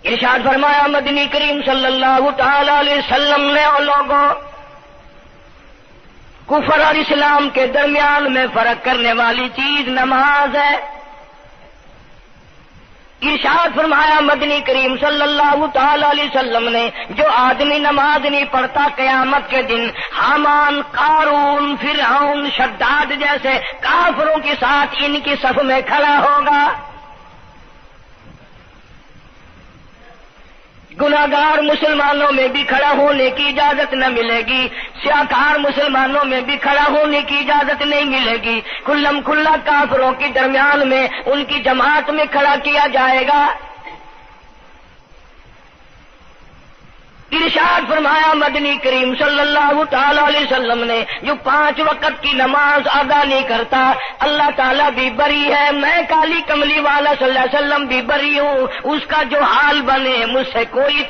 ارشاد فرمایا مدنی کریم صلی اللہ تعالی علیہ وسلم نے اور لوگوں کفر اور اسلام کے درمیان میں فرق کرنے والی چیز نماز ہے. ارشاد فرمایا مدنی کریم صلی اللہ تعالی علیہ وسلم نے جو آدمی نماز نہیں پڑھتا قیامت کے دن حامان، قارون، فرعون، شداد جیسے کافروں کے ساتھ ان کی صف میں کھڑا ہوگا. گناہگار مسلمانوں میں بھی کھڑا ہونے کی اجازت نہ ملے گی، سیاکار مسلمانوں میں بھی کھڑا ہونے کی اجازت نہیں ملے گی. کھلم کھلا کافروں کے درمیان میں ان کی جماعت میں کھڑا کیا جائے گا. ارشاد فرمایا مدنی کریم صلی اللہ تعالی علیہ وسلم نے جو 5 وقت کی نماز ادا نہیں کرتا اللہ تعالیٰ بھی بری ہے، میں کالی کملی والا صلی اللہ علیہ وسلم بھی بری ہوں، اس کا جو حال بنے مجھ سے کوئی